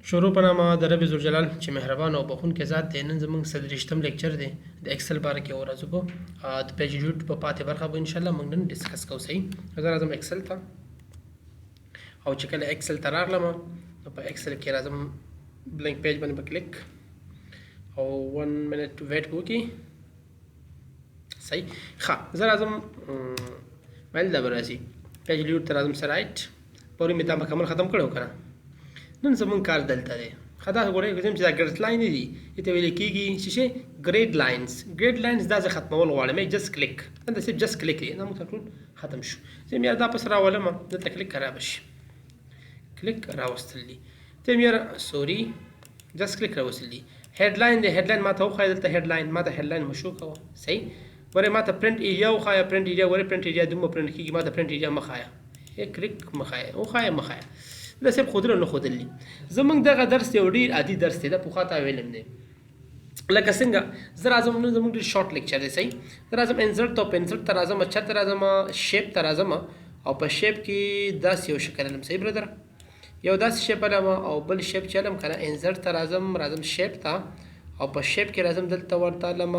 شروع په نامه د رب ذوالجلال چې مهربان او بخښونکی ذات دی. نن زموږ 33م لیکچر دی د ایکسل باره کې او راځو په د پیج لیډ په پاتې برخه به انشاءالله موږ نن ډسکس کوو. صحیح، زه راځم ایکسل ته او چې کله ایکسل ته راغلم نو په ایکسل کې راځم بلینک پیج باندې به کلیک او 1 منټ ویټ وکړي. صحیح، ښه زه راځم ویل دا به راځي پیج لیډ ته راځم سرایټ پورې مې دا مکمل ختم کړی و که نه. نن زموږ کار دلته دی. ښه دا ګورئ چې دا ګرد لاین دي دې ته ویل کېږي چې ګریډ لاینز. ګریډ لاینز دا زه ختمول غواړم. جست کلیک دا صرف جست کلیک دی، دا موږ ټول ختم شو. زه یې دا پس راولم دلته کلیک خرابه شي، کلیک راوستل دي ته یې سوري جست کلیک راوستل دي. هیډ لاین دی، هیډ لاین ما ته وښایه دلته هیډ لاین ما ته هیډ لاین مشو کوه. صحیح، ورې ما ته پرنټ ایریا وښایه، پرنټ ایریا ورې پرنټ ایریا دومره پرنټ کېږي، ما ته پرنټ ایریا مه ښایه، کلیک مه ښایه وښایه مه ښایه دا صرف ښودل نه ښودل. زموږ دغه درس یو ډېر عادي درس دی، دا پخوا تا ویلم دی. لکه څنګه زه راځم نن زموږ ډېر شارټ لیکچر دی. صحیح، زه راځم انسرټ ته، په انسرټ ته راځم، چېرته راځم شیپ ته راځم او په شیپ کې داسې یو شکل علم. صحیح برادر، یو داسې شیپ علم او بل شیپ چې علم که نه انسرټ ته راځم شیپ ته او په شیپ کې راځم دلته ورته علم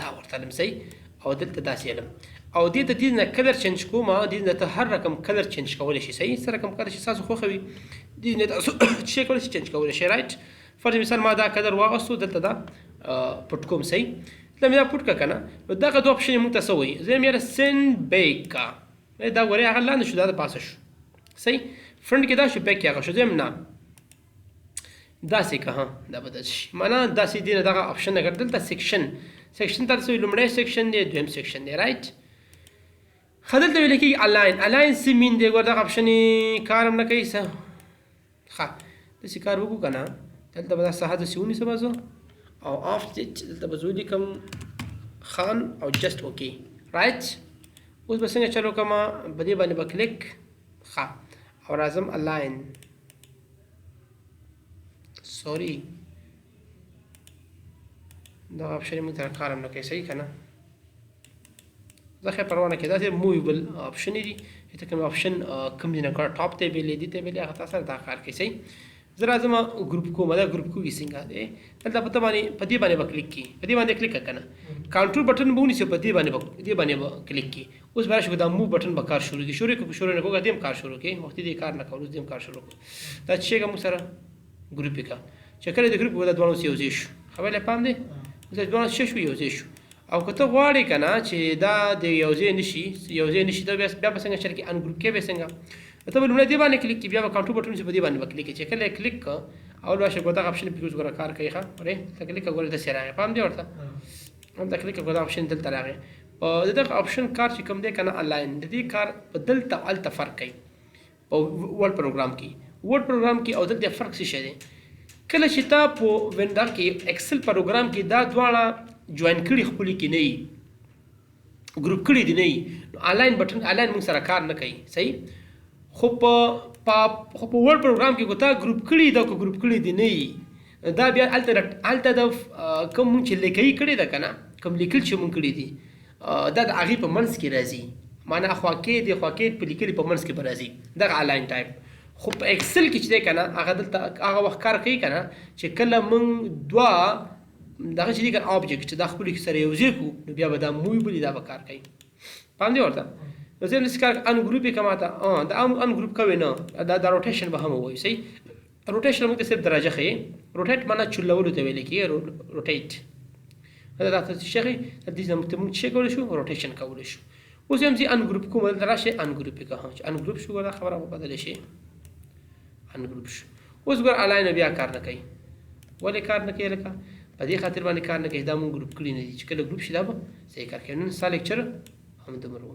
دا ورته علم. صحیح، او دلته داسې علم او دې ته دې نه کلر چینج کوم، دې نه ته هر رقم کلر چینج کولی شي. صحیح، څه رقم کلر چې ستاسو خوښوي دې نه تاسو چې کولی شي چینج کولی شي. رایټ، فرض مثال ما دا کلر واغوستو دلته دا پټ کوم. صحیح، دلته مې دا پټ کړه که نه نو دغه دوه اپشن یې موږ ته څه وایي. زه یې سینډ بیک کا دا ورې هغه لاندې شو، دا د پاسه شو. صحیح، فرنټ کې دا شو، بیک کې هغه شو. زه یم نه داسې که دا به داسې شي، معنا داسې دې نه دغه اپشن اگر دلته سیکشن ته څه وایي، لومړی سیکشن دی دویم سیکشن دی. رایټ، ښه دلته ویل کېږي الاین. الاین څه مین دی؟ ګوره دغه اپشن یې کار هم نه کوي. ښه داسې کار وکړو که نه دلته به دا ساحه داسې ونیسم زه او آف دلته به زه ولیکم خان او جست اوکې. رایټ، اوس به څنګه چل وکړم، په دې باندې به کلیک ښه او راځم الاین. سوري دغه اپشن یې موږ ته کار هم نه کوي. صحیح که نه، زه خیر پروا نه کوي، دا صرف موویبل اپشن دي چې ته کوم اپشن کوم ځای نه کړه ټاپ ته بیلې دې ته بیلې هغه تا سره دا کار کوي. صحیح، زه راځم ګروپ کوم، دا ګروپ کوي څنګه دی دلته په دې باندې به کلیک کړي، په دې باندې کلیک کړه که نه کنټرول بټن به ونیسو، په دې باندې به کلیک کړي. اوس به راشي دا موو بټن به کار شروع کړي. شروع نه کوو دې هم کار شروع کړي، وختي دې کار نه کوو دې هم کار شروع کړو. دا چې شی موږ سره ګروپ یې کړه چې کله د ګروپ دا دواړه اوس یو ځای شو. خبرې پام دی، دا دواړه څه شو یو ځای شو. او که ته غواړې که نه چې دا د یو ځای نشي دا بیا به څنګه چل کړي ان ګروپ کې به څنګه ته به لومړی دې باندې کلیک کړي، بیا به کنټرول بټن په دې باندې به کلیک کړي. چې کله یې کلیک کړه اول راشه ګوره دغه اپشن پکې اوس ګوره کار کوي. ښه ورې ته کلیک کړه ګوره داسې راغی، پام دی ورته همدا کلیک کړه دغه اپشن دلته راغی. د دغه اپشن کار چې کوم دی که نه انلاین د دې کار په دلته هلته فرق کوي په ورډ پروګرام کې او دلته فرق څه شی دی. کله چې تا په ونډا کې ایکسل پروګرام کې دا دواړه جوین کړي خپلې کې نه وي، ګروپ کړي دي نه وي، نو انلاین بټن انلاین موږ سره کار نه کوي. صحیح، خو په ورډ پروګرام کې تا ګروپ کړي دا که ګروپ کړي دي نه وي دا بیا هلته د کوم موږ چې لیکي کړي ده که نه کوم لیکل چې موږ کړي دي دا د هغې په منځ کې راځي، معنا خواکې په لیکلي په منځ کې به راځي دغه انلاین ټایپ. خو په ایکسل کې چې دی که نه هغه دلته هغه وخت کار کوي که نه چې کله موږ دوه دغه چې دی که آبجکټ دا خپلې سره یو ځای کړو نو بیا به دا موویبل دا به کار کوي. پام دی ورته. نو زه همداسې کار ان ګروپ یې کړم ته دا ان ګروپ کوې نه دا روټیشن به هم ووایو. صحیح، روټیشن موږ ته صرف درجه ښیي. روټیټ معنا چلولو ته ویل کېږي، روټیټ دا څه شی ښیي، دې نه موږ څه کولی شو روټیشن کولی شو. اوس هم چې ان ګروپ کوم دلته راشي ان ګروپ یې کړه چې ان ګروپ شو دا خبره به بدله شي ان ګروپ شو. اوس ګوره الاین بیا کار نه کوي. ولې کار نه کوي؟ لکه په دې خاطر باندې کار نه کوي دا موږ ګروپ کړي نه دي چې کله ګروپ شي دا به صحیح کار کوي. نن ستا لیکچر همدومره و.